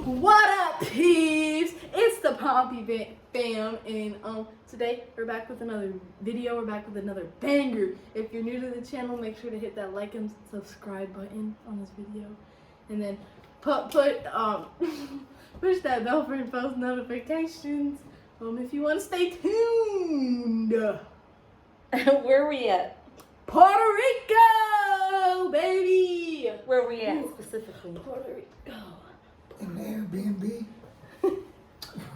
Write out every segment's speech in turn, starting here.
What up, peeps? It's the Pompey fam, and today we're back with another video. We're back with another banger. If you're new to the channel, make sure to hit that like and subscribe button on this video, and then push that bell for post notifications. If you want to stay tuned. Where are we at? Puerto Rico, baby. Where are we at specifically? Puerto Rico. In the Airbnb.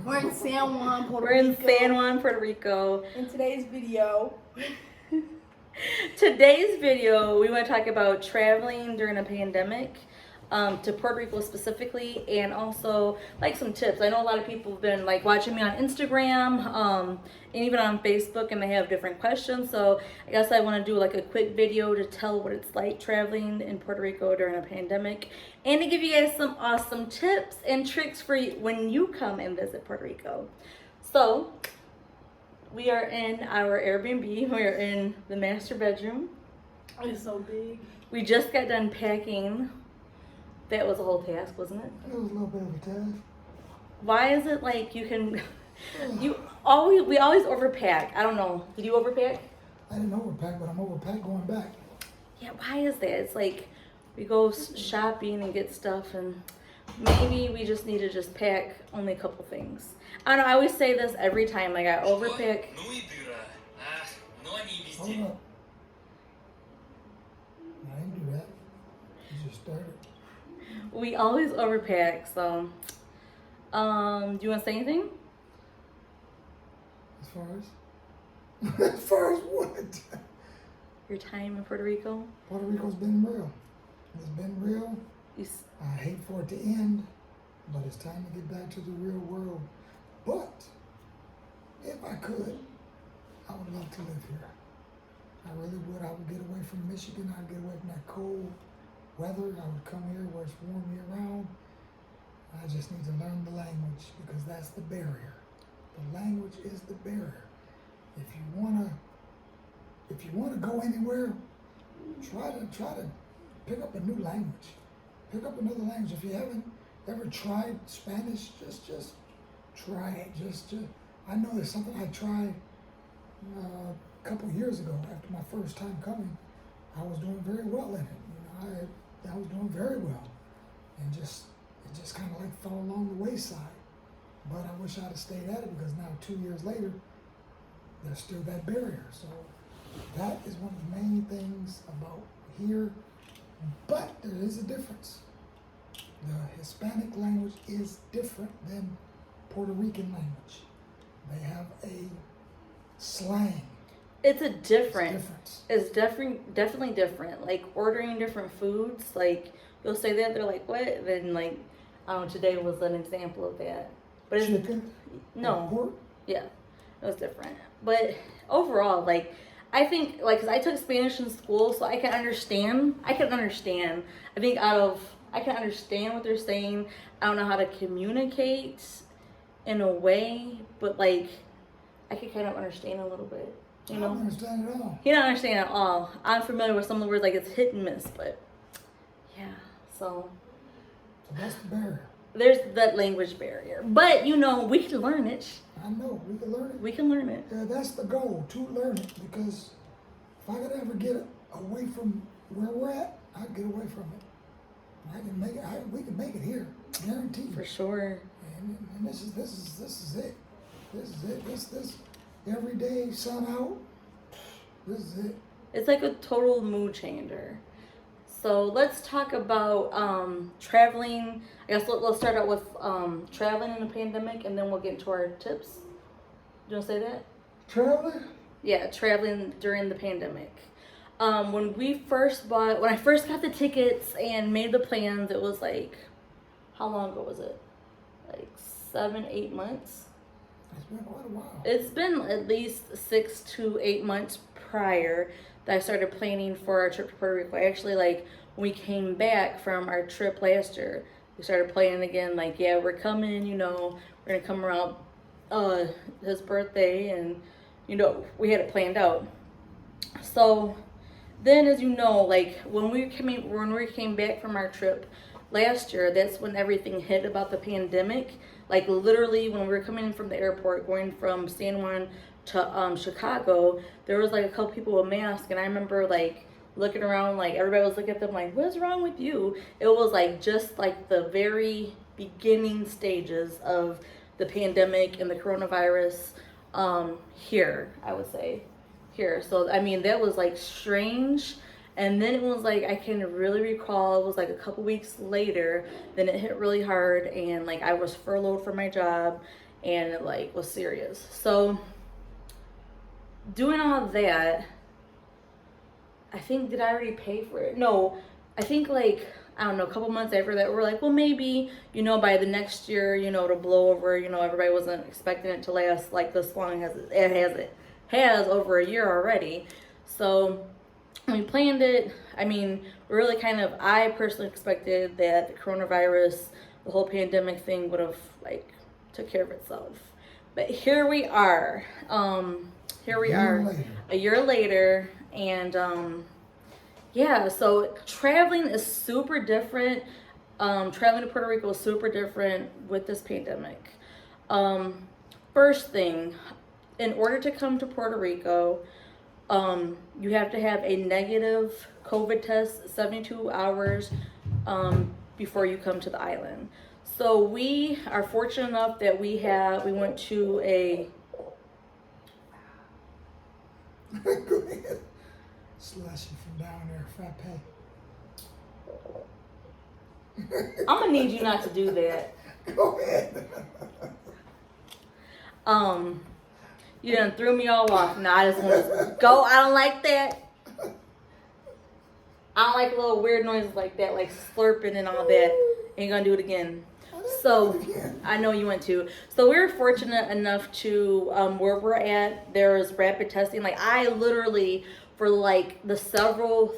We're in San Juan, Puerto We're in Rico. San Juan, Puerto Rico. In today's video, We want to talk about traveling during a pandemic, to Puerto Rico specifically, and also like some tips. I know a lot of people have been like watching me on Instagram, and even on Facebook, and they have different questions. So I guess I want to do like a quick video to tell what it's like traveling in Puerto Rico during a pandemic, and to give you guys some awesome tips and tricks for you when you come and visit Puerto Rico. So we are in our Airbnb. We are in the master bedroom. it's so big. We just got done packing. That was a whole task, wasn't it? It was a little bit of a task. Why is it like you can, we always overpack. I don't know. Did you overpack? I didn't overpack, but I'm overpacked going back. Yeah, why is that? It's like we go shopping and get stuff, and maybe we just need to just pack only a couple things. I don't know. I always say this every time. Like I overpack. Hold up. I didn't do that. You just started. We always overpack. So, do you want to say anything? As far as? As far as what? Your time in Puerto Rico? Puerto Rico's been real. It's been real. I hate for it to end, but it's time to get back to the real world. But if I could, I would love to live here. I really would. I would get away from Michigan. I'd get away from that cold weather. I would come here where it's warm year round. I just need to learn the language because that's the barrier. The language is the barrier. If you wanna go anywhere, try to pick up a new language. Pick up another language. If you haven't ever tried Spanish, just try it. Just I know there's something I tried a couple years ago after my first time coming. I was doing very well in it. I was doing very well, and it just kind of like fell along the wayside. But I wish I'd have stayed at it because now 2 years later, there's still that barrier. So that is one of the main things about here. But there is a difference. The Hispanic language is different than Puerto Rican language. They have a slang. It's a different. It's Definitely different. Like ordering different foods. Like you'll say that, they're like, what? Then like, I don't know. Today was an example of that. But it's Chicken? no. Pork? Yeah, it was different. But overall, like, I think, like, 'cause I took Spanish in school, so I can understand. I can understand what they're saying. I don't know how to communicate in a way, but, like, I can kind of understand a little bit, you I know? don't understand at all. You don't understand at all. I'm familiar with some of the words, like, it's hit and miss, but, yeah, so. So that's the barrier. There's that language barrier. But, you know, we can learn it. I know, we can learn it. We can learn it. Yeah, that's the goal, to learn it, because if I could ever get away from where we're at, I'd get away from it. I can make it. We can make it here, guaranteed. For sure. And this is it. This is it. This every day, sun out. This is it. It's like a total mood changer. So let's talk about traveling. I guess let's start out with traveling in a pandemic, and then we'll get into our tips. Do you want to say that? Traveling? Yeah, traveling during the pandemic. When I first got the tickets and made the plans, it was like, how long ago was it? Like 7-8 months. It's been quite a while. It's been at least 6 to 8 months prior that I started planning for our trip to Puerto Rico. Actually, like, when we came back from our trip last year, we started planning again, like, yeah, we're coming, you know, we're gonna come around his birthday, and, you know, we had it planned out. So then, as you know, like, when we came back from our trip, last year, that's when everything hit about the pandemic. Like literally when we were coming in from the airport, going from San Juan to Chicago, there was like a couple people with masks, and I remember like looking around, like everybody was looking at them like, what's wrong with you? It was like just like the very beginning stages of the pandemic and the coronavirus here, I would say here. So I mean, that was like strange. And then it was like, I can really recall, it was like a couple weeks later, then it hit really hard, and like I was furloughed from my job, and it like was serious. So doing all of that, I think, did I already pay for it? No, I think like, I don't know, a couple months after that, we're like, well, maybe, you know, by the next year, you know, it'll blow over. You know, everybody wasn't expecting it to last like this long as it has over a year already. So we planned it. I mean, really kind of, I personally expected that the coronavirus, the whole pandemic thing would have like took care of itself. But here we are. A year later, and yeah, so traveling is super different. Traveling to Puerto Rico is super different with this pandemic. First thing, in order to come to Puerto Rico, you have to have a negative COVID test 72 hours before you come to the island. So we are fortunate enough that we went to a Go ahead. Slushy from down there, frappe. I'm gonna need you not to do that. Go ahead. You done threw me all off. Now I just want to go. I don't like that. I don't like little weird noises like that, like slurping and all that. Ain't gonna do it again. So I know you went to. So we were fortunate enough to where we're at, there was rapid testing. Like I literally for like the several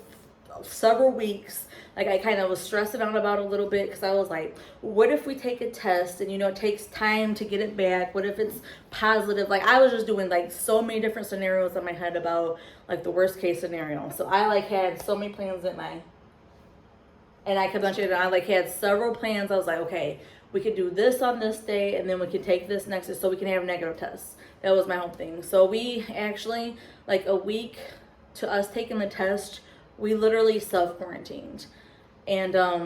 weeks, like I kind of was stressing out about it a little bit, because I was like, what if we take a test and, you know, it takes time to get it back? What if it's positive? Like I was just doing like so many different scenarios in my head about like the worst case scenario. So I like had so many plans at night, and I kept on sharing. I like had several plans. I was like, okay, we could do this on this day, and then we could take this next day so we can have negative tests. That was my whole thing. So we actually, like a week to us taking the test, we literally self-quarantined. And how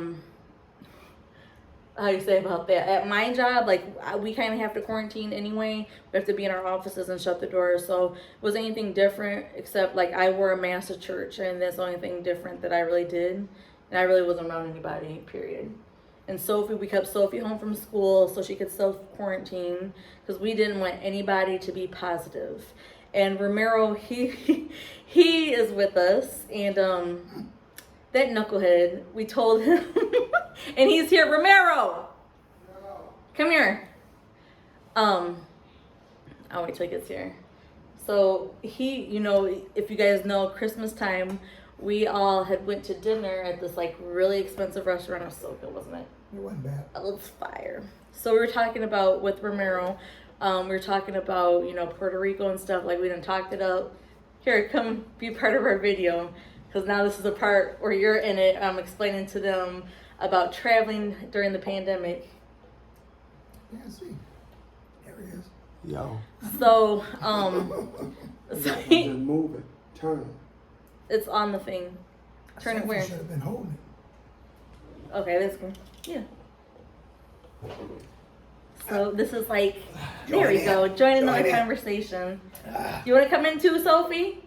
do you say about that? At my job, like we kind of have to quarantine anyway. We have to be in our offices and shut the doors. So it wasn't anything different, except like I wore a mask to church, and that's the only thing different that I really did. And I really wasn't around anybody, period. And Sophie, we kept Sophie home from school so she could self-quarantine, because we didn't want anybody to be positive. And Romero, he is with us, and that knucklehead, we told him, and he's here. Romero, come here. I'll wait till he gets here. So he, you know, if you guys know, Christmas time, we all had went to dinner at this like really expensive restaurant. It was so good, wasn't it? It wasn't bad. It was fire. So we were talking about, with Romero, we were talking about, you know, Puerto Rico and stuff. Like we done talked it up. Here, come be part of our video, because now this is the part where you're in it. I'm explaining to them about traveling during the pandemic. Yeah, see. There he is. Yo. So, Just move it. Turn it. it's on the thing. Turn it where? Should have been holding it. Okay, that's good. Yeah. So this is like, there we go. Join another conversation. You want to come in too, Sophie?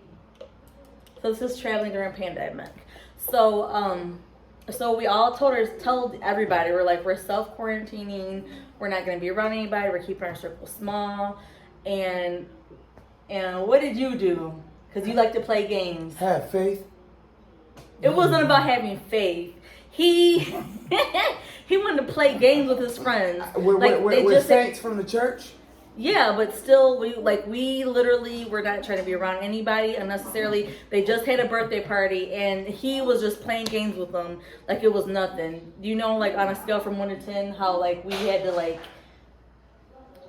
So this is traveling during pandemic. So so we all told everybody, we're like, we're self-quarantining. We're not going to be around anybody. We're keeping our circle small. And what did you do? Because you like to play games. Have faith. It wasn't about having faith. He wanted to play games with his friends. We're saints from the church. Yeah, but still, we literally were not trying to be around anybody unnecessarily. They just had a birthday party, and he was just playing games with them like it was nothing. You know, like on a scale from 1 to 10, how like we had to like,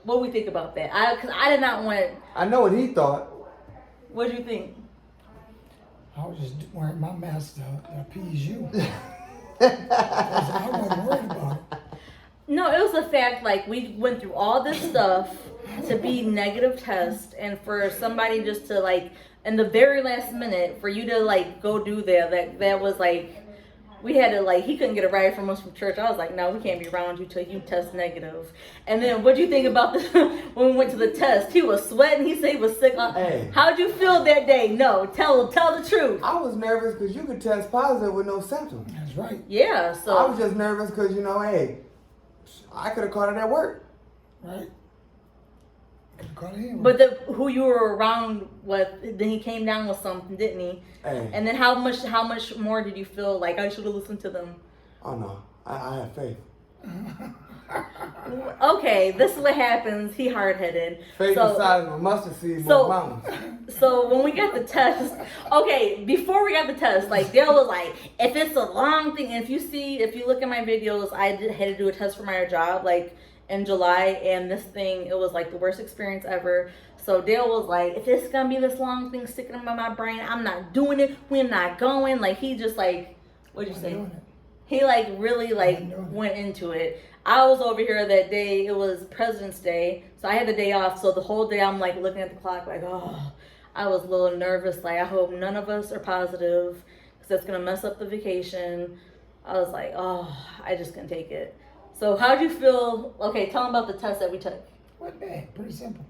what do we think about that? Because I did not want. I know what he thought. What do you think? I was just wearing my mask to appease you. I wasn't worried about it. No, it was the fact, like, we went through all this stuff to be negative test, and for somebody just to, like, in the very last minute, for you to, like, go do that was, like, we had to, like, he couldn't get a ride from us from church. I was like, no, we can't be around you till you test negative. And then what do you think about this? When we went to the test? He was sweating. He said he was sick. Hey. How'd you feel that day? No, tell the truth. I was nervous because you could test positive with no symptoms. That's right. Yeah, so. I was just nervous because, you know, hey, I could have caught it at work. Right. Could have caught it anyway. But who you were around with, then he came down with something, didn't he? Hey. And then how much more did you feel like I should have listened to them? Oh, no. I have faith. Okay, this is what happens. He hard-headed. Faith So- the size of a mustard seed so- more mountains. So when we got the test, okay, before we got the test, like Dale was like, if it's a long thing, and if you look at my videos, had to do a test for my job, like in July, and this thing, it was like the worst experience ever. So Dale was like, if it's gonna be this long thing sticking in my brain, I'm not doing it. We're not going. Like he just like, what'd you say? Doing it. He like really like went into it. I was over here that day. It was President's Day, so I had the day off. So the whole day I'm like looking at the clock, like, oh, I was a little nervous. Like I hope none of us are positive, because that's gonna mess up the vacation. I was like, oh, I just couldn't take it. So how'd you feel? Okay, tell them about the test that we took. Wasn't bad. Pretty simple.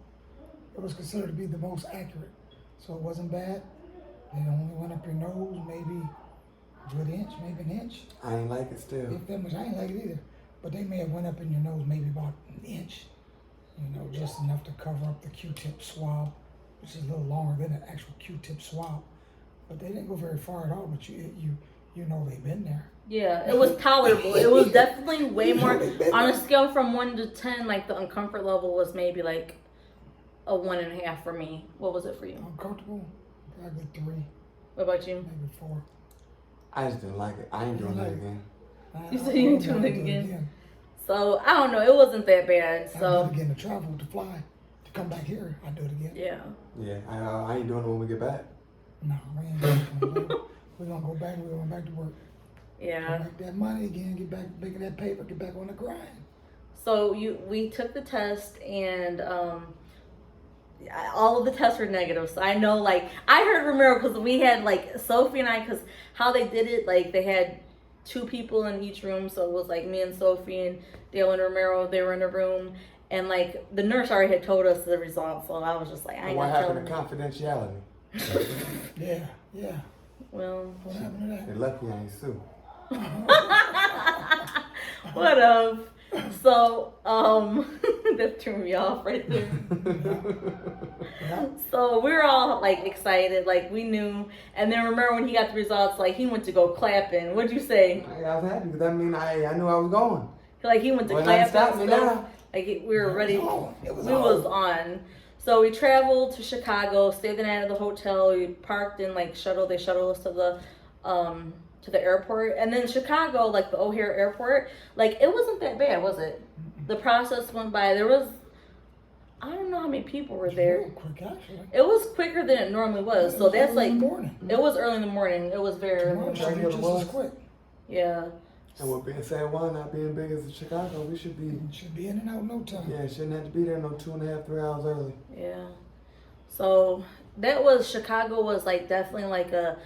It was considered to be the most accurate, so it wasn't bad. They only went up your nose, maybe a good inch, maybe an inch. I ain't like it still. If that much, I ain't like it either. But they may have went up in your nose maybe about an inch, you know, just enough to cover up the Q-tip swab, which is a little longer than an actual Q-tip swab. But they didn't go very far at all. But you know they've been there. Yeah, it was tolerable. It was definitely way more on a scale from 1 to 10. Like the uncomfort level was maybe like a 1.5 for me. What was it for you? Uncomfortable? Probably 3, What about you? maybe 4. I just didn't like it. I ain't doing that again. You said you ain't doing it do again? So I don't know. It wasn't that bad. I'll So do it again to travel, to fly, to come back here. I'll do it again. yeah. Yeah, I ain't doing it when we get back. No, we ain't doing it. We're gonna go back. We're going back to work. Yeah. Make that money again. Get back making that paper. Get back on the grind. So we took the test, and all of the tests were negative. So I know, like, I heard Romero, because we had like Sophie and I, because how they did it, like they had 2 people in each room. So it was like me and Sophie and Dale and Romero. They were in a room, and like the nurse already had told us the results. So I was just like, I ain't What gonna tell happened to them. confidentiality? Yeah. Well, What happened to that? They lucky I ain't sue. what up? So that threw me off right there. Yeah. So we were all like excited, like we knew. And then remember when he got the results, like he went to go clapping. What'd you say? I was happy because that mean I knew I was going. Like he went to Well, clap stop and me stuff. now. Like we were ready. It was We was on. So we traveled to Chicago, stayed the night at the hotel. We parked in like shuttle. They shuttled us to the airport. And then Chicago, like the O'Hare airport, like it wasn't that bad, was it? The process went by. There was, I don't know how many people were there. Real quick, actually. It was quicker than it normally was. So that's Early like, in the morning. it was early in the morning. It was very early in the Tomorrow morning. should be just as quick. Yeah. And with being San Juan not being big as Chicago, we should be. Should be in and out in no time. Yeah, shouldn't have to be there no 2.5, 3 hours early. Yeah. So that was, Chicago was like definitely like a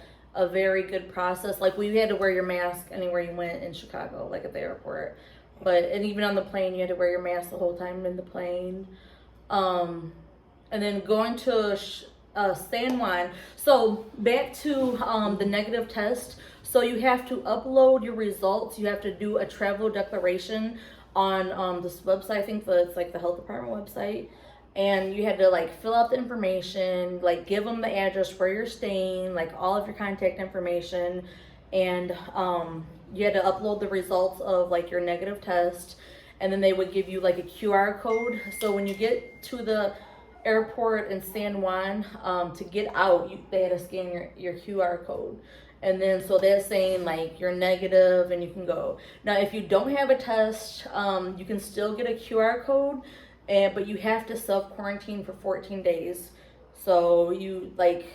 very good process. Like we had to wear your mask anywhere you went in Chicago, like at the airport. And even on the plane, you had to wear your mask the whole time in the plane. And then going to San Juan. So back to the negative test. So you have to upload your results. You have to do a travel declaration on this website. I think it's like the health department website. And you had to like fill out the information, like give them the address where you're staying, like all of your contact information. And you had to upload the results of like your negative test. And then they would give you like a QR code. So when you get to the airport in San Juan, to get out, they had to scan your QR code. And then so they're saying like you're negative and you can go. Now if you don't have a test, you can still get a QR code, but you have to self-quarantine for 14 days. So you like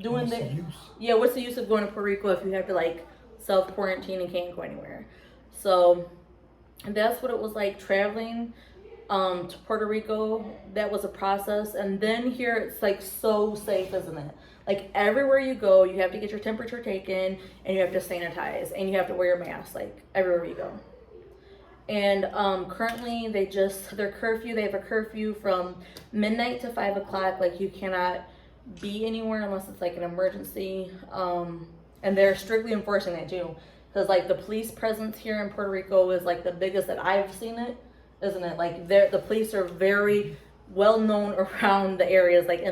doing What's the use? yeah, what's the use of going to Puerto Rico if you have to like self-quarantine and can't go anywhere. So that's what it was like traveling to Puerto Rico. That was a process. And then here it's like so safe, isn't it? Like everywhere you go, you have to get your temperature taken and you have to sanitize and you have to wear your mask, like everywhere you go. And currently they have a curfew from midnight to 5 o'clock. Like you cannot be anywhere unless it's like an emergency. And they're strictly enforcing that too. Because like the police presence here in Puerto Rico is like the biggest that I've seen it, isn't it? Like the police are very well known around the areas, like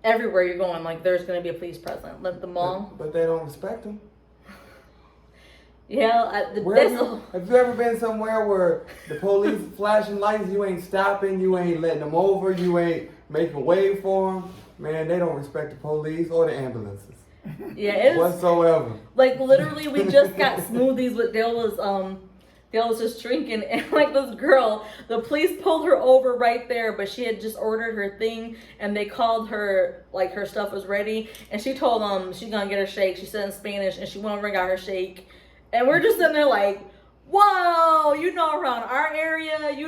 everywhere you're going, like there's going to be a police present. Like the mall. But they don't respect them. Yeah, Have you ever been somewhere where the police flashing lights, you ain't stopping, you ain't letting them over, you ain't making way for them? Man, they don't respect the police or the ambulances. Yeah, it's whatsoever. Like literally, we just got smoothies with Dale was just drinking, and like this girl, the police pulled her over right there, but she had just ordered her thing, and they called her, like her stuff was ready, and she told them she's gonna get her shake. She said in Spanish, and she went over and got her shake, and we're just sitting there like, whoa, around our area, you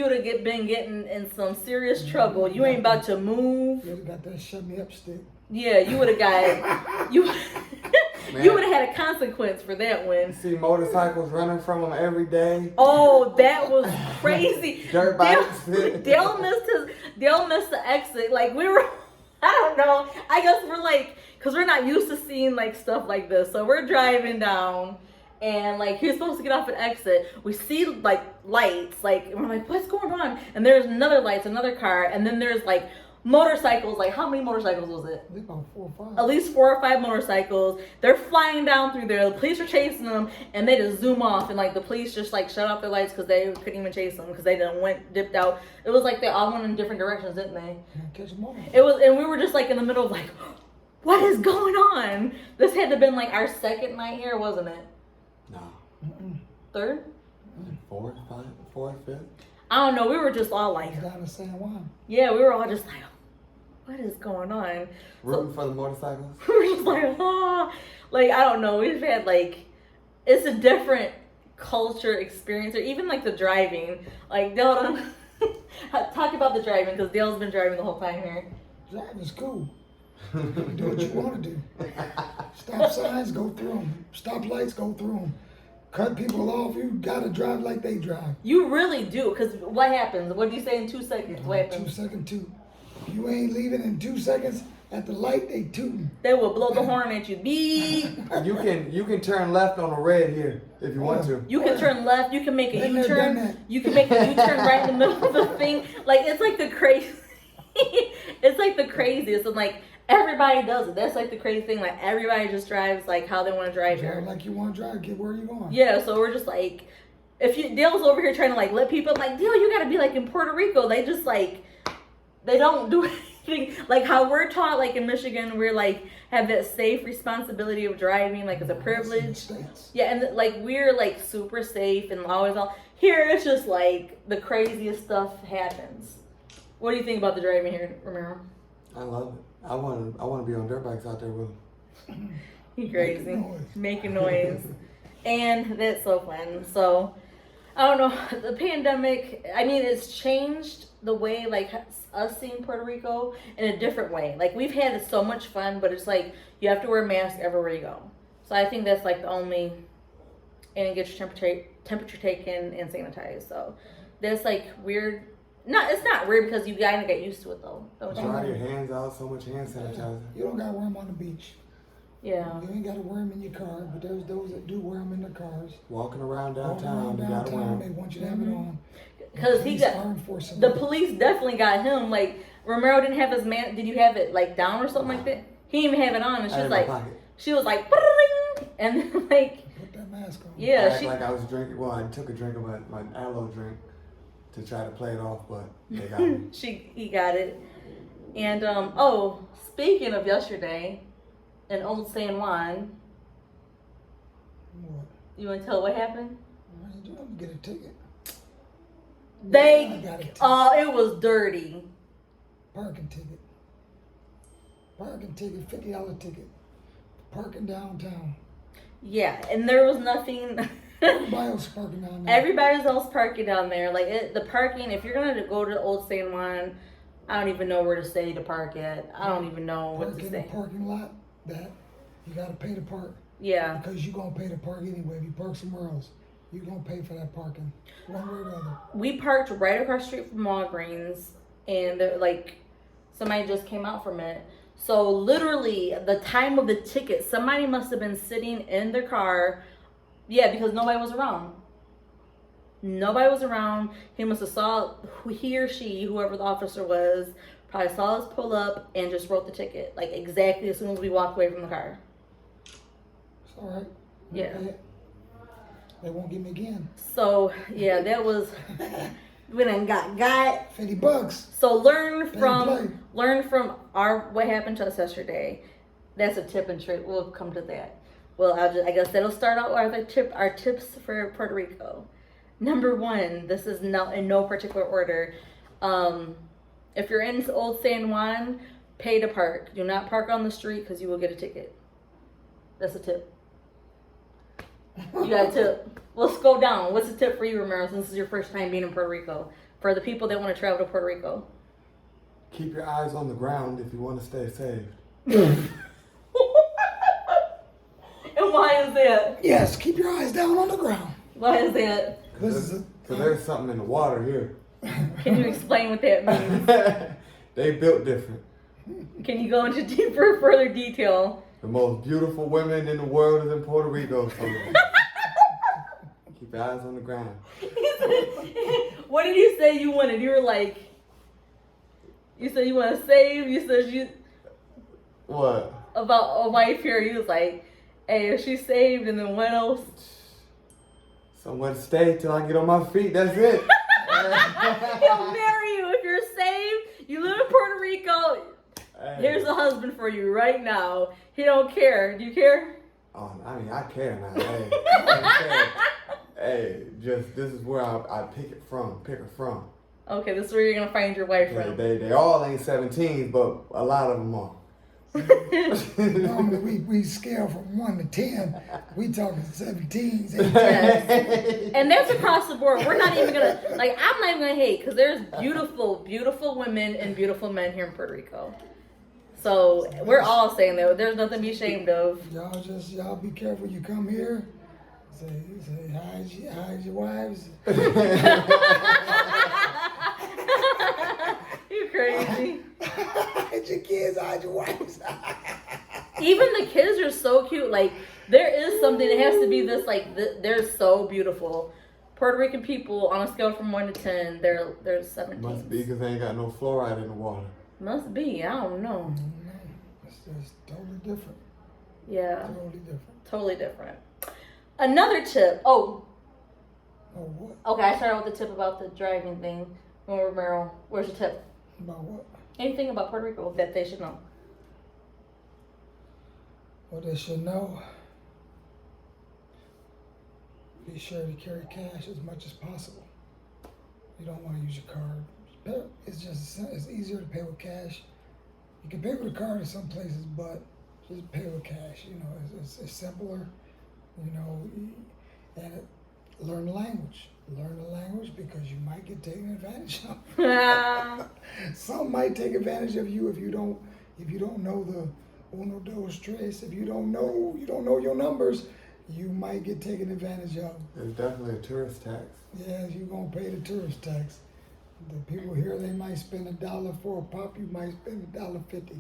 would have been getting in some serious trouble. You ain't about to move. You got that shut me up stick. Yeah, you would have got you would have had a consequence for that one. See motorcycles running from them every day. Oh, that was crazy. Dirt bikes. Dale missed the exit. Like we were, I don't know. I guess we're like, cause we're not used to seeing like stuff like this. So we're driving down, and like he was supposed to get off an exit. We see like lights, like and we're like, what's going on? And there's another car, and then there's like motorcycles. Like how many motorcycles was it? About 4 or 5. At least 4 or 5 motorcycles. They're flying down through there. The police are chasing them, and they just zoom off, and like the police just like shut off their lights because they couldn't even chase them because they dipped out. It was like they all went in different directions, didn't they? Catch them all. It was, and we were just like in the middle of like, what is going on? This had to have been like our second night here, wasn't it? No. Third? Fourth, fifth. I don't know. We were just all like, Down to San Juan. yeah, we were all just like, what is going on? Rooting for the motorcycles. We're just like, like I don't know. We've had like, it's a different culture experience, or even like the driving. Like Dale, talk about the driving because Dale's been driving the whole time here. Driving is cool. You do what you want to do. Stop signs, go through them. Stop lights, go through them. Cut people off. You gotta drive like they drive. You really do, because what happens? What do you say in 2 seconds? What happens? 2 second toot. You ain't leaving in 2 seconds. At the light, they tooting. They will blow the horn at you. Beep. You can turn left on the red here if you want to. You can turn left. You can make a Been there, U-turn. done that. You can make a U-turn right in the middle of the thing. Like it's like the crazy. It's like the craziest, and like everybody does it. That's like the crazy thing. Like everybody just drives like how they want to drive here. Drive like you want to drive. Get where you going. Yeah. So we're just like, Dale's over here trying to like let people like Dale, you got to be like in Puerto Rico. They just like they don't do anything. Like how we're taught, like in Michigan, we're like have that safe responsibility of driving, like it's a privilege. Yeah, and like we're like super safe and always all. Here it's just like the craziest stuff happens. What do you think about the driving here, Romero? I love it. I want to be on dirt bikes out there with them. You crazy, making noise, and that's so fun. So I don't know, the pandemic. I mean, it's changed the way like us seeing Puerto Rico in a different way. Like we've had so much fun, but it's like you have to wear a mask everywhere you go. So I think that's like the only, and get your temperature taken and sanitized. So that's like weird. No, it's not weird because you gotta get used to it though. Don't you? Dry your hands out, so much hand sanitizer. You don't gotta wear them on the beach. Yeah. You ain't gotta wear them in your car, but there's those that do wear them in their cars. Walking around Walking downtown, around you gotta wear downtown, them. they want you to have it on. Because the police police definitely got him. Like Romero didn't have his man. Did you have it like down or something like that? He didn't even have it on, and she was like, "Bring!" And then like put that mask on. Yeah, like I was drinking. Well, I took a drink of my aloe drink to try to play it off, but they got me. he got it. And speaking of yesterday, in Old San Juan, What? you want to tell what happened? What are you doing? Get a ticket. They, I got a ticket. it was dirty. Parking ticket. Parking ticket, $50 ticket. Parking downtown. Yeah, and there was nothing. Everybody else parking down there. Everybody's else parking down there. Like the parking, if you're gonna go to Old San Juan, I don't even know where to say to park at. I don't even know what Park to in say. the parking lot that you gotta pay to park. Yeah. Because you're gonna pay to park anyway. If you park somewhere else, you're gonna pay for that parking. One way or the other. We parked right across the street from Walgreens, and like somebody just came out from it. So literally, the time of the ticket, somebody must have been sitting in their car. Yeah, because nobody was around. Nobody was around. He must have saw, he or she, whoever the officer was, probably saw us pull up and just wrote the ticket. Like exactly as soon as we walked away from the car. It's all right. Yeah. They won't get me again. So yeah, that was. We done got $50. So learn from what happened to us yesterday. That's a tip and trick. We'll come to that. Well, I guess that'll start out with our tips for Puerto Rico. Number 1, this is in no particular order. If you're in Old San Juan, pay to park. Do not park on the street because you will get a ticket. That's a tip. You got a tip. Let's go down. What's the tip for you, Romero, since this is your first time being in Puerto Rico? For the people that want to travel to Puerto Rico. Keep your eyes on the ground if you want to stay saved. And why is that? Yes, keep your eyes down on the ground. Why is that? Because there's something in the water here. Can you explain what that means? They built different. Can you go into further detail? The most beautiful women in the world is in Puerto Rico. So keep your eyes on the ground. What did you say you wanted? You were like, you said you want to save. You said you. What? About a wife here. You was like, hey, if she's saved, and then what else? Somewhere to stay till I get on my feet. That's it. He'll marry you if you're saved. You live in Puerto Rico. Hey. Here's a husband for you right now. He don't care. Do you care? Oh, I mean, I care now. Hey, I care. Hey, just this is where I pick her from. Okay, this is where you're gonna find your wife from. They all ain't 17s, but a lot of them are. Normally we scale from 1 to 10. We talking 17s. Yes. And that's across the board. We're not even gonna I'm not even gonna hate because there's beautiful, beautiful women and beautiful men here in Puerto Rico. So we're all saying that there's nothing to be ashamed of. Y'all be careful. You come here. Say hide your wives. You crazy. Hide your kids, hide your wives. Even the kids are so cute. Like there is something. It has to be this. They're so beautiful. Puerto Rican people on a scale from 1 to 10, they're 17. Must be because they ain't got no fluoride in the water. Must be. I don't know. It's just totally different. Yeah. Totally different. Totally different. Another tip. Oh, what? okay. I started with the tip about the driving thing. Romero, where's your tip? About what? Anything about Puerto Rico that they should know? What they should know. Be sure to carry cash as much as possible. You don't want to use your card. It's easier to pay with cash. You can pay with a card in some places, but just pay with cash. You know, it's simpler. You know, and learn the language. Learn the language because you might get taken advantage of. Some might take advantage of you if you don't know the uno dos tres. If you don't know your numbers, you might get taken advantage of. There's definitely a tourist tax. Yeah, you're gonna pay the tourist tax. The people here, they might spend $1 for a pop. You might spend $1.50.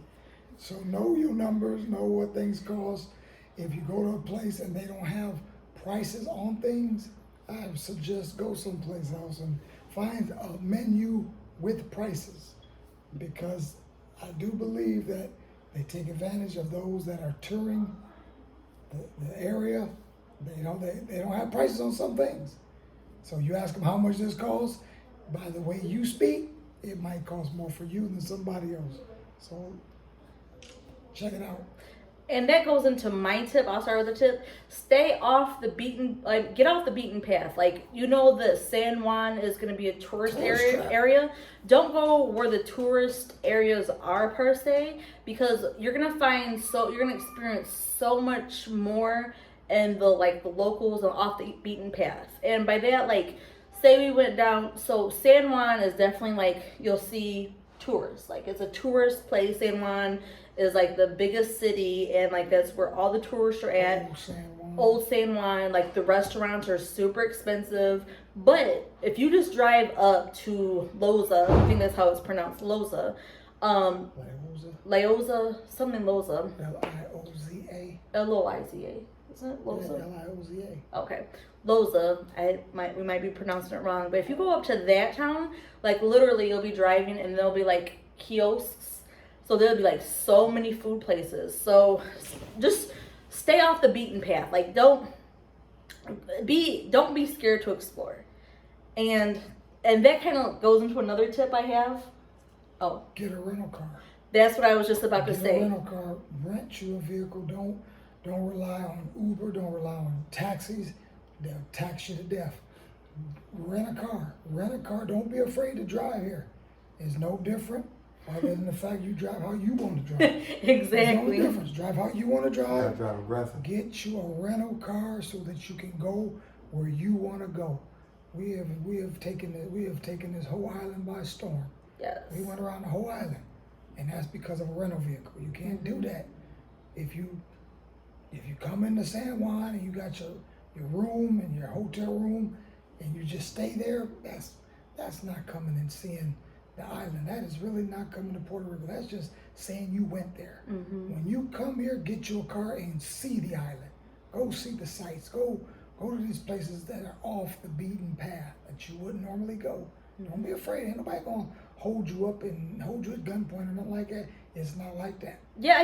So know your numbers. Know what things cost. If you go to a place and they don't have prices on things, I would suggest go someplace else and find a menu with prices, because I do believe that they take advantage of those that are touring the area. They don't have prices on some things. So you ask them how much this costs. By the way you speak, it might cost more for you than somebody else. So check it out. And that goes into my tip. I'll start with the tip. Stay off the get off the beaten path. The San Juan is going to be a tourist area. Don't go where the tourist areas are per se, because you're going to experience so much more and the locals and off the beaten path. And by that, like, say we went down, so San Juan is definitely like, you'll see tourists. Like, it's a tourist place. San Juan is like the biggest city, and like that's where all the tourists are at. Old San Juan, like the restaurants are super expensive. But if you just drive up to Loza, I think that's how it's pronounced, Loza. Loza, something Loza. L-I-O-Z-A. L-O-I-Z-A. Isn't it Loza? Yeah, L-I-O-Z-A. Okay. Loza, we might be pronouncing it wrong, but if you go up to that town, like literally you'll be driving and there'll be like kiosks. So there'll be like so many food places. So just stay off the beaten path. Like don't be scared to explore. And that kind of goes into another tip I have. Oh. Get a rental car. That's what I was just about to say. Get a rental car. Rent you a vehicle. Don't rely on Uber. Don't rely on taxis. They'll tax you to death. Rent a car. Rent a car. Don't be afraid to drive here. It's no different other than the fact you drive how you want to drive. Exactly. There's no difference. Drive how you want to drive. Drive aggressive. Get you a rental car so that you can go where you want to go. We have taken this whole island by storm. Yes. We went around the whole island, and that's because of a rental vehicle. You can't do that. If you come into San Juan and you got your room and your hotel room, and you just stay there, that's not coming and seeing the island. That is really not coming to Puerto Rico. That's just saying you went there. Mm-hmm. When you come here, get your car and see the island. Go see the sights. Go to these places that are off the beaten path that you wouldn't normally go. Mm-hmm. Don't be afraid. Ain't nobody gonna hold you up and hold you at gunpoint or nothing like that. It's not like that. Yeah,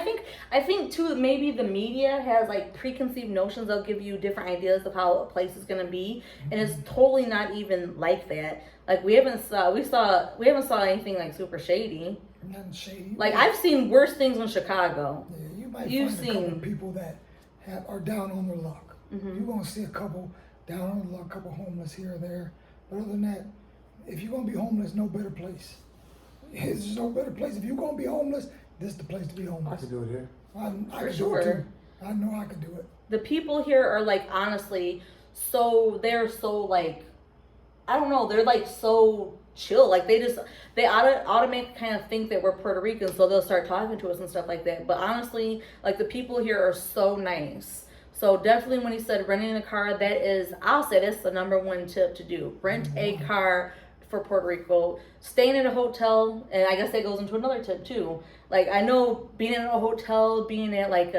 I think too, maybe the media has like preconceived notions. They'll give you different ideas of how a place is gonna be, and it's totally not even like that. Like we haven't saw anything like super shady. Nothing shady. Like I've seen worse things in Chicago. Yeah, you might find a couple people that are down on their luck. Mm-hmm. You're gonna see a couple down on their luck, a couple homeless here or there. But other than that, if you're gonna be homeless, no better place. There's no better place. If you're gonna be homeless, this is the place to be homeless. I could do it here. I For could sure. do it too. I know I could do it. The people here are like honestly they're so like, I don't know, they're like so chill. Like they automatically kind of think that we're Puerto Ricans, so they'll start talking to us and stuff like that. But honestly, like the people here are so nice. So definitely when he said renting a car, I'll say that's the number one tip to do. Rent a car for Puerto Rico. Staying in a hotel, and I guess that goes into another tip too. Like I know being in a hotel, being at like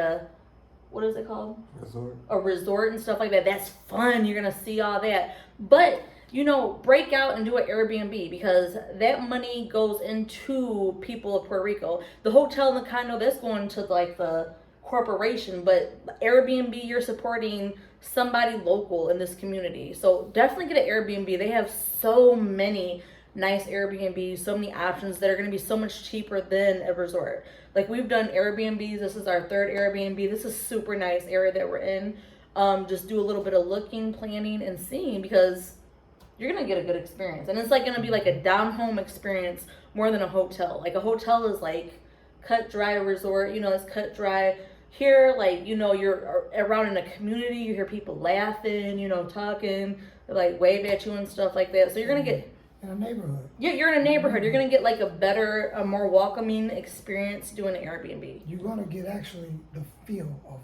what is it called? Resort. A resort and stuff like that. That's fun. You're gonna see all that. But break out and do an Airbnb, because that money goes into people of Puerto Rico. The hotel and the condo, that's going to like the corporation, but Airbnb, you're supporting somebody local in this community. So definitely get an Airbnb. They have so many nice Airbnbs, so many options that are going to be so much cheaper than a resort. Like we've done Airbnbs. This is our third Airbnb. This is super nice area that we're in. Just do a little bit of looking, planning, and seeing, because you're going to get a good experience. And it's like going to be like a down home experience more than a hotel. Like a hotel is like cut dry. A resort, it's cut dry. Here, like, you're around in a community, you hear people laughing, talking, like wave at you and stuff like that. So you're going to get... In a neighborhood. Yeah, you're in a neighborhood. You're going to get like a more welcoming experience doing an Airbnb. You're going to get actually the feel of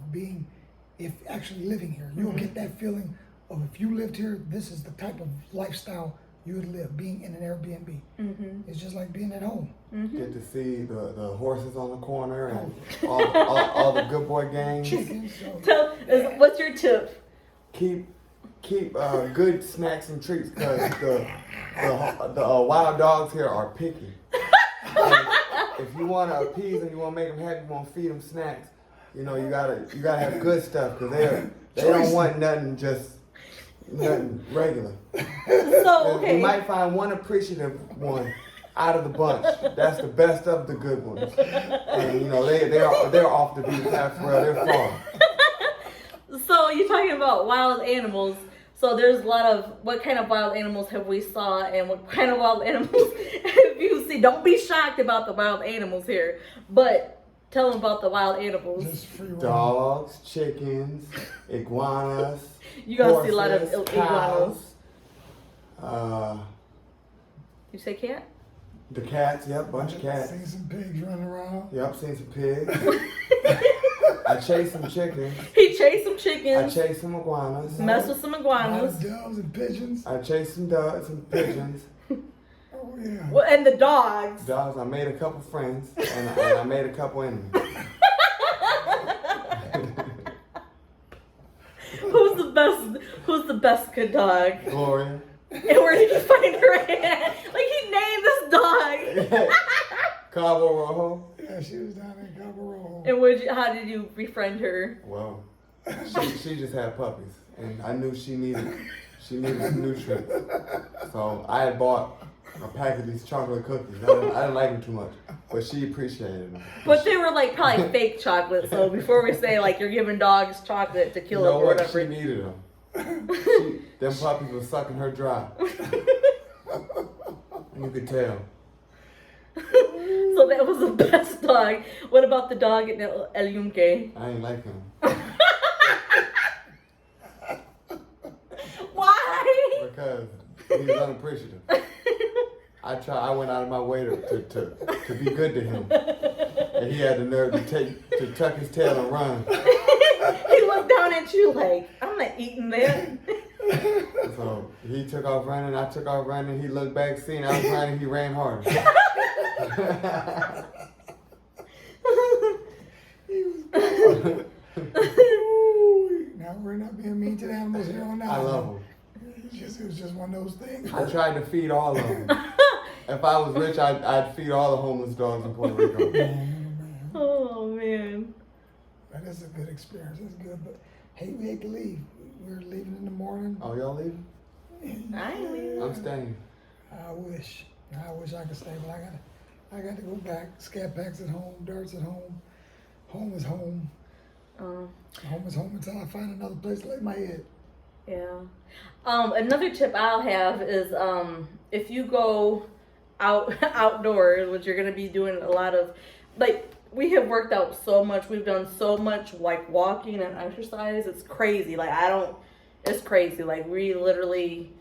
actually living here. You'll get that feeling of if you lived here, this is the type of lifestyle you would live, being in an Airbnb. Mm-hmm. It's just like being at home. Mm-hmm. Get to see the horses on the corner and all the good boy gangs. Chickens. So, What's your tip? Keep good snacks and treats, because the wild dogs here are picky. If you want to appease them, you want to make them happy, you want to feed them snacks, you gotta have good stuff, because they don't want nothing regular. So, okay. You might find one appreciative one out of the bunch. That's the best of the good ones. And they're off the beaten path for real. They're far. So you're talking about wild animals. So there's a lot of, what kind of wild animals have we saw, and what kind of wild animals have you seen? Don't be shocked about the wild animals here. But Tell them about the wild animals. Just free roam. Dogs, chickens, iguanas. You gonna see a lot of horses, iguanas. cows. You say cat? The cats, yep, bunch of cats. Seen some pigs running around. Yep, seen some pigs. I chased some chickens. He chased some I chickens. chased some iguanas. Mess with some A lot iguanas. of doves and pigeons. I chased some dogs, some pigeons. Oh yeah. Well, and the dogs. Dogs, I made a couple friends, and I made a couple enemies. Who's the best good dog? Gloria. And where did you find her at? Like he named this dog. Cabo Rojo. Yeah, she was down in Cabo Rojo. And how did you befriend her? Well, she just had puppies, and I knew she needed some nutrients. So I had bought a pack of these chocolate cookies. I didn't like them too much, but she appreciated them. But they were like probably fake chocolate. So before we say like you're giving dogs chocolate to kill You know them or what? whatever. She needed them. Them puppies were sucking her dry. You could tell. So that was the best dog. What about the dog in El Yunque? I ain't like him Why? because he was unappreciative. I went out of my way to be good to him, and he had the nerve to tuck his tail and run. He looked down at you like, I'm not eating that. So he took off running. I took off running. He looked back, seen I was running. He ran harder. He was good. Ooh, now we're not being mean to the animals here on out. I love him. It was just one of those things. I tried to feed all of them. If I was rich, I'd feed all the homeless dogs in Puerto Rico. Oh man. That is a good experience. It's good, but hey, we hate to leave. We're leaving in the morning. Oh, y'all leaving? I ain't leaving. I'm staying. I wish I could stay, but I got to go back. Scat packs at home, darts at home. Home is home. Home is home until I find another place to lay my head. Yeah. Another tip I'll have is if you go outdoors, which you're gonna be doing a lot of, like we have worked out so much. We've done so much like walking and exercise. It's crazy. It's crazy. Like we literally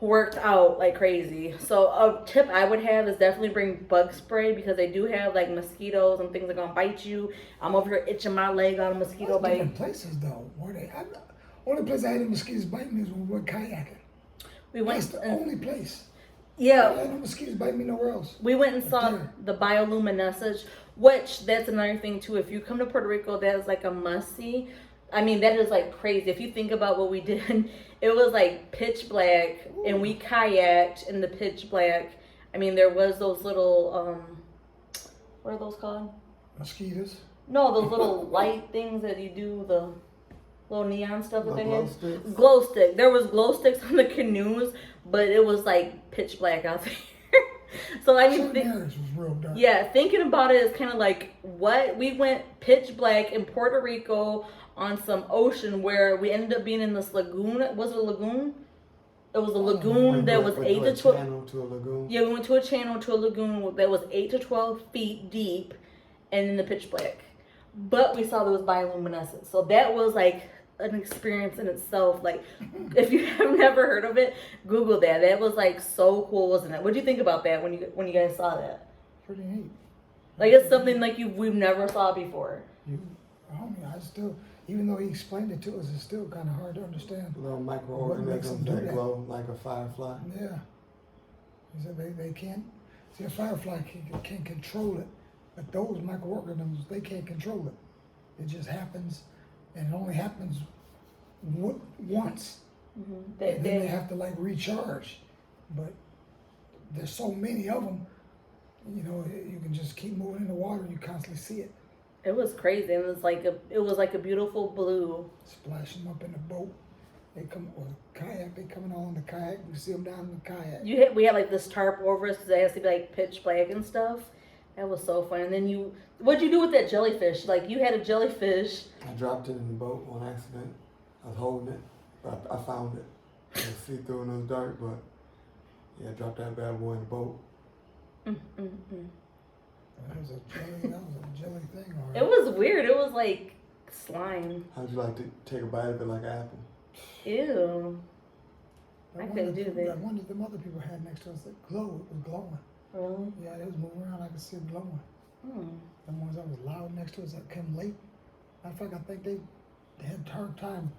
worked out like crazy. So a tip I would have is definitely bring bug spray because they do have like mosquitoes and things that are gonna bite you. I'm over here itching my leg on a mosquito bite. Different places though. Only place I had any mosquitoes bite me is when we went kayaking. That's the only place. Yeah. I had no mosquitoes bite me nowhere else. We went and saw the bioluminescence, which that's another thing too. If you come to Puerto Rico, that is like a must-see. I mean, that is like crazy. If you think about what we did, it was like pitch black and we kayaked in the pitch black. I mean, there was those little, what are those called? Mosquitoes? No, those little light things that you do, the little neon stuff that they glow had. sticks? Glow stick. There was glow sticks on the canoes, but it was like pitch black out there. So I mean, was real dark. yeah, thinking about it is kind of like what we went pitch black in Puerto Rico on some ocean where we ended up being in this lagoon. Was it a lagoon? It was a lagoon that was 8 to 12. Channel to a lagoon. Yeah, we went to a channel to a lagoon that was 8 to 12 feet deep, and in the pitch black. But we saw there was bioluminescence, so that was like an experience in itself. Like, if you have never heard of it, Google that. That was like so cool, wasn't it? What do you think about that when you guys saw that? Pretty neat. Like it's something like we've never saw before. I still, even though he explained it to us, it's still kind of hard to understand. Little What makes microorganisms them do that that? glow like a firefly. Yeah. He said they can't, see a firefly can control it, but those microorganisms, they can't control it. It just happens, and it only happens once. Mm-hmm. And then they have to like recharge. But there's so many of them, you know, you can just keep moving in the water and you constantly see it. It was crazy. It was like a beautiful blue. Splash them up in the boat. They come, or the kayak, they coming on the kayak. We see them down in the kayak. We had like this tarp over us because it has to be like pitch black and stuff. That was so fun. And then what'd you do with that jellyfish? Like you had a jellyfish. I dropped it in the boat on accident. I was holding it, but I found it. It was see-through and it was dark, but yeah, I dropped that bad boy in the boat. That was a jelly thing. All right. It was weird. It was like slime. How'd you like to take a bite of it like an apple? Ew. I That couldn't do that. That one that the other people had next to us that glowed, it was glowing. Really? Yeah, it was moving around. I could see it glowing. Hmm. The ones that was loud next to us that came late. Matter of fact, I think they had hard time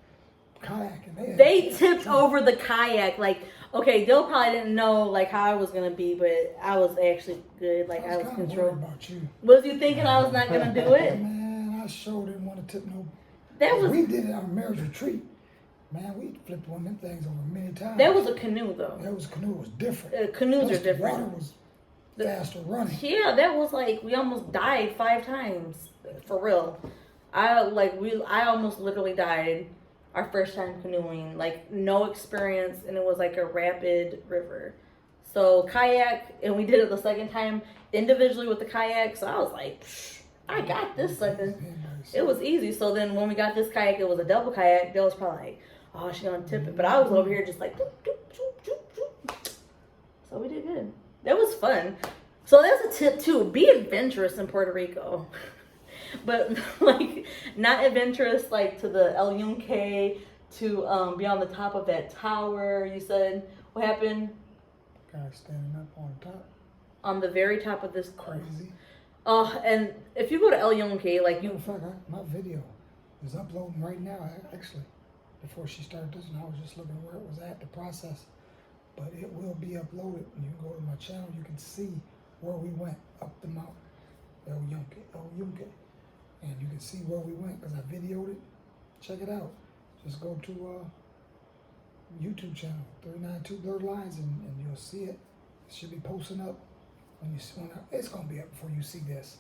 kayaking. They tipped over the kayak. Like, okay, Dill probably didn't know like how I was gonna be, but I was actually good. Like I was kinda controlled. worried about you. Was you thinking I was not gonna do it? Man, I sure didn't want to tip no. That was We did it on a marriage retreat. Man, we flipped one of them things over many times. that was a canoe though. That was canoe was different. Canoes Plus are different. The water was faster running. Yeah, that was like we almost died 5 times for real. I almost literally died our first time canoeing, like no experience, and it was like a rapid river. So kayak, and we did it the second time individually with the kayak. So I was like, I got this sucker. It was easy. So then when we got this kayak, it was a double kayak. Bill was probably like, oh, she's gonna tip it, but I was over here just like, doop, doop, doop, doop, doop. So we did good. That was fun. So that's a tip too. Be adventurous in Puerto Rico. But like not adventurous like to the El Yunque to be on the top of that tower. You said what happened? Guy standing up on top. On the very top of this Crazy. and if you go to El Yunque, like Matter you of fact, my video is uploading right now. Actually, before she started this, and I was just looking where it was at the process. But it will be uploaded. You can go to my channel. You can see where we went up the mountain, El Yunque. And you can see where we went because I videoed it. Check it out. Just go to YouTube channel 392 Blurred Lines and you'll see it. It should be posting up when it's gonna be up before you see this.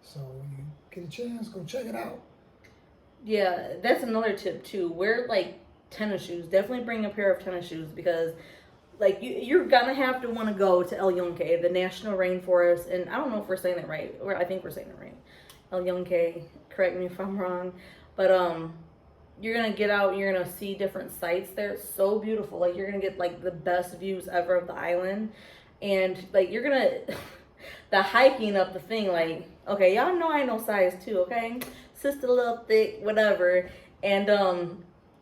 So when you get a chance, go check it out. yeah, that's another tip too. Wear like tennis shoes. Definitely bring a pair of tennis shoes because like you're gonna have to want to go to El Yunque, the national rainforest, and I don't know if we're saying it right, or I think we're saying it right. El Yunque, correct me if I'm wrong, but you're gonna get out, you're gonna see different sights there. It's so beautiful. Like you're gonna get like the best views ever of the island, and like you're gonna the hiking up the thing. Like okay, y'all know I know size 2, okay, sister a little thick, whatever, and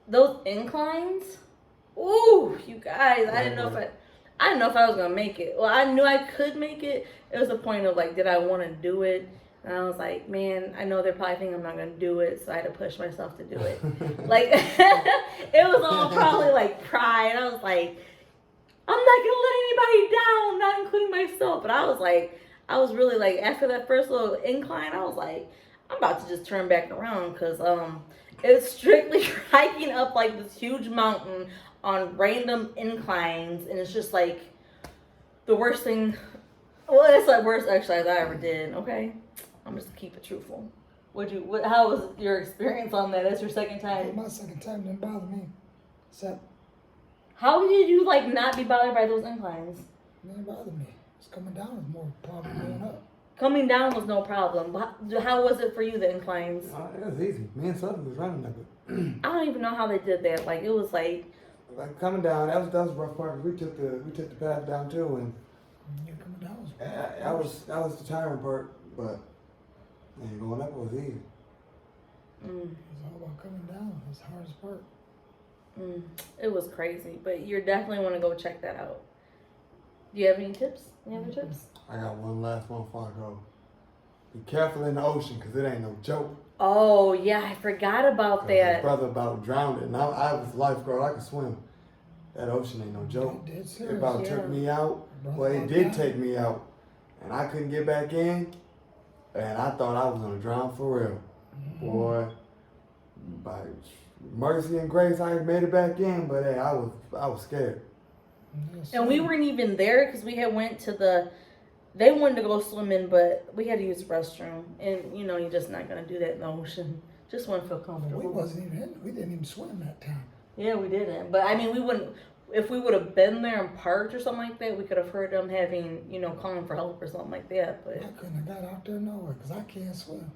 those inclines. Ooh, you guys, I didn't know if I was gonna make it. Well, I knew I could make it. It was a point of like, did I want to do it? And I was like, man, I know they're probably thinking I'm not gonna do it, so I had to push myself to do it. Like, it was all probably like pride. I was like, I'm not gonna let anybody down, not including myself. But I was really like, after that first little incline, I was like, I'm about to just turn back around because it's strictly hiking up like this huge mountain on random inclines, and it's just like the worst thing. Well, it's the worst exercise I ever did. Okay, I'm just keep it truthful. How was your experience on that? That's your second time. My second time didn't bother me. Except How did you like not be bothered by those inclines? it didn't bother me. It's coming down is more problem going up. Coming down was no problem. But how was it for you, the inclines? It was easy. Me and Southern was running that, but I don't even know how they did that. Like it was like coming down. That was the rough part. We took the path down too, and Yeah, coming down was that was the tiring part. But man, going up was easy. It's all about coming down. It's the hardest part. It was crazy, but you definitely want to go check that out. Do you have any tips? Any other tips? I got one last one before I go. Be careful in the ocean, cause it ain't no joke. Oh yeah, I forgot about 'Cause that. his brother about drowned, and I was a lifeguard. I could swim. That ocean ain't no joke. Dead It serious. about took me out. Brother Well, it about did that. take me out, and I couldn't get back in. And I thought I was gonna drown for real. Boy, by mercy and grace, I made it back in. But hey, I was scared. Yes, And we sir. weren't even there because we had went to they wanted to go swimming, but we had to use the restroom. And, you know, you're just not going to do that in the ocean. Just wouldn't feel comfortable. We wasn't even in. We didn't even swim that time. Yeah, we didn't. But, I mean, we wouldn't, if we would have been there and parked or something like that, we could have heard them having, you know, calling for help or something like that. But I couldn't have got out there nowhere because I can't swim.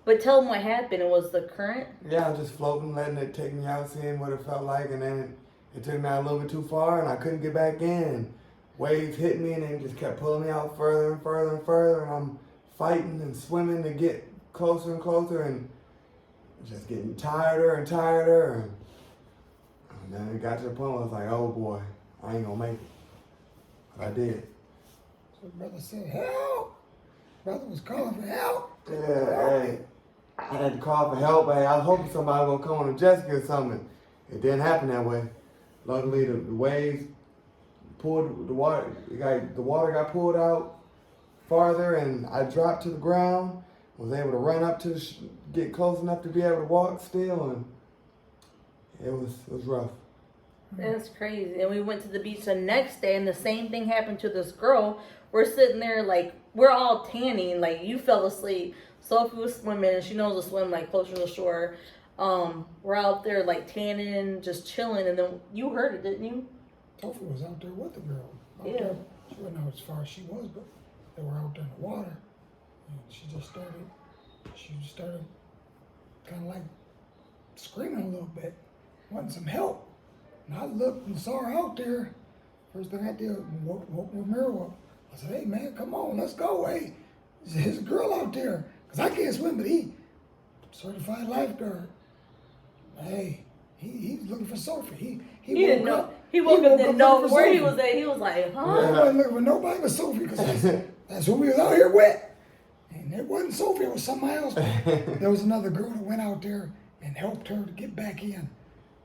But tell them what happened. It was the current. Yeah, I was just floating, letting it take me out, seeing what it felt like, and then it took me out a little bit too far, and I couldn't get back in. Waves hit me, and they just kept pulling me out further and further and further, and I'm fighting and swimming to get closer and closer, and just getting tireder and tireder. And then it got to the point where I was like, oh boy, I ain't gonna make it. But I did. So brother said, help! Brother was calling for help. Yeah, hey, I had to call for help. Hey, I was hoping somebody was gonna come on a jet ski or something. It didn't happen that way. Luckily, the waves pulled the water. The water got pulled out farther, and I dropped to the ground. Was able to run up to get close enough to be able to walk still, and it was rough. That's crazy. And we went to the beach the next day, and the same thing happened to this girl. We're sitting there, like, we're all tanning. Like, you fell asleep. Sophie was swimming, and she knows to swim, like, closer to the shore. We're out there, like, tanning, just chilling, and then you heard it, didn't you? Sophie was out there with the girl. Out Yeah. there. She wasn't out as far as she was, but they were out there in the water. And she started kind of like screaming a little bit, wanting some help. And I looked and saw her out there. First thing I did, woke Romero up. I said, hey man, come on, let's go. Hey, there's a girl out there. Because I can't swim, but he, certified lifeguard. Hey, he's looking for Sophie. He didn't woke know. up. He woke up, didn't know looking for where he Sophie. was at. He was like, huh? I wasn't looking for nobody but Sophie, because that's who we was out here with. And it wasn't Sophie, it was somebody else. There was another girl that went out there and helped her to get back in.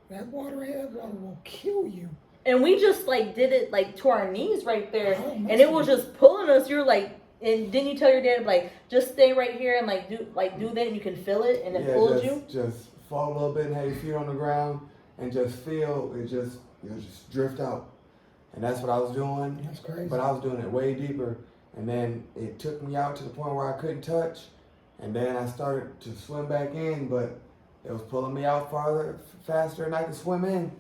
That water will kill you. And we just, like, did it, like, to our knees right there. Oh, And it was just pulling us. You were like, and didn't you tell your dad, like, just stay right here and, like do that, and you can feel it, and it pulled you? Just fall a little bit and have your feet on the ground and just feel it just drift out. And that's what I was doing. That's crazy. But I was doing it way deeper. And then it took me out to the point where I couldn't touch. And then I started to swim back in, but it was pulling me out farther, faster than I could swim in.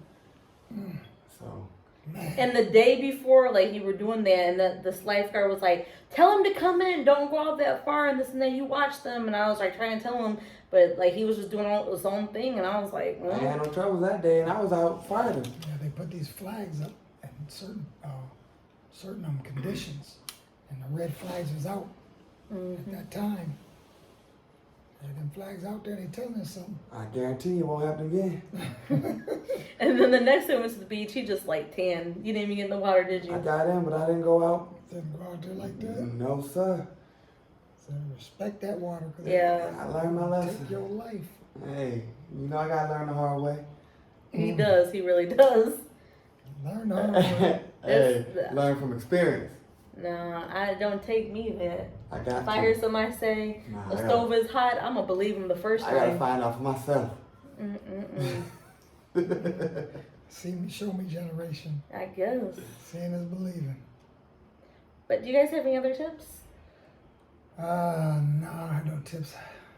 So. Man. And the day before, like, you were doing that, and this lifeguard was like, tell him to come in, don't go out that far, and this and then you watch them. And I was like trying to tell him, but like he was just doing his own thing, and I was like, well. I had no trouble that day, and I was out farther. Yeah, they put these flags up in certain conditions, and the red flags was out at that time. And them flags out there, they telling us something. I guarantee you it won't happen again. And then the next time we went to the beach, he just like tan. You didn't even get in the water, did you? I got in, but I didn't go out. Didn't go out there like that. No, sir. So respect that water. Cause Yeah. I learned my lesson. Take your life. Hey, you know I gotta learn the hard way. He does. He really does. Learn the hard way. Hey, learn from experience. No, I don't take me that. I got If I hear somebody say the stove is hot, I'm gonna believe him the first time. I gotta find out for myself. Show me generation. I guess. Seeing is believing. But do you guys have any other tips? No, I have no tips.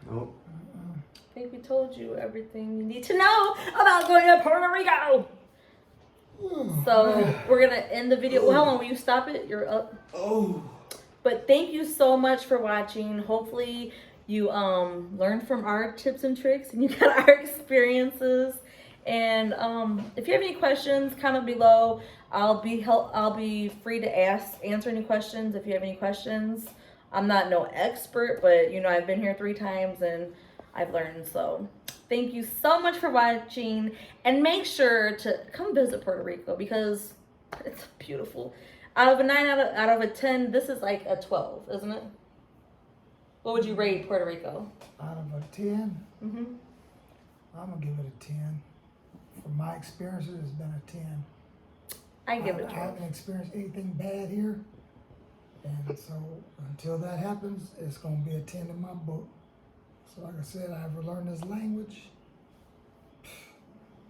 Nope. I think we told you everything you need to know about going to Puerto Rico. So we're gonna end the video. Well, how long will you stop it? You're up. Oh. But thank you so much for watching. Hopefully you learned from our tips and tricks and you got our experiences. And if you have any questions, comment below. I'll be free to answer any questions if you have any questions. I'm not no expert, but you know I've been here 3 times and I've learned. So thank you so much for watching, and make sure to come visit Puerto Rico because it's beautiful. Out of a 9 out of a 10, this is like a 12, isn't it? What would you rate Puerto Rico? Out of a 10, Mm-hmm. I'm gonna give it a 10. From my experiences, it's been a 10. I give it a I 12. haven't experienced anything bad here, and so until that happens, it's gonna be a 10 in my book. So like I said, I've learned this language.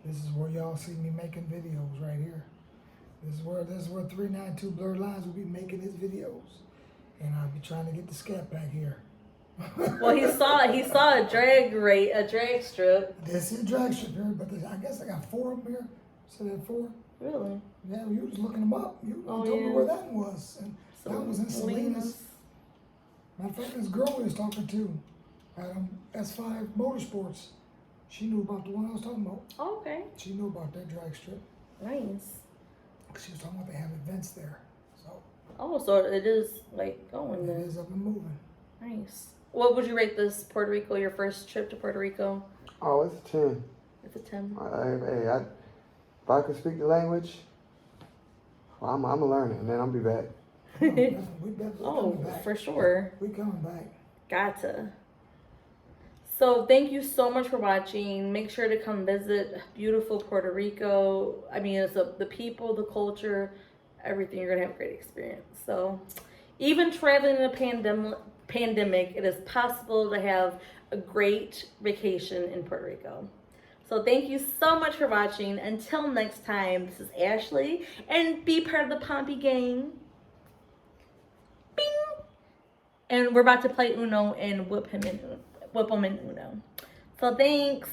This is where y'all see me making videos right here. This is where 392 Blurred Lines will be making his videos, and I'll be trying to get the scat back here. Well, he saw a drag strip. This is a drag strip here, but I guess I got 4 of them here. So that 4. Really? Yeah, well, you was looking them up. You told me where that was, and that was in Salinas. Matter of fact, this girl we was talking to at S5 Motorsports, she knew about the one I was talking about. Oh, okay. She knew about that drag strip. Nice. She was talking about they have events there. So Oh, so it is like going it there. is up and moving. Nice. What would you rate this Puerto Rico, your first trip to Puerto Rico? Oh, it's a 10. It's a 10. If I could speak the language, well, I'm gonna learn it, and then I'll be back. We definitely Oh, coming back. for sure. We coming back. Gotcha. So thank you so much for watching. Make sure to come visit beautiful Puerto Rico. I mean, it's the people, the culture, everything. You're gonna have a great experience. So even traveling in a pandemic, it is possible to have a great vacation in Puerto Rico. So thank you so much for watching. Until next time, this is Ashley, and be part of the Pompey gang. Bing! And we're about to play Uno and whip him in Uno. So thanks.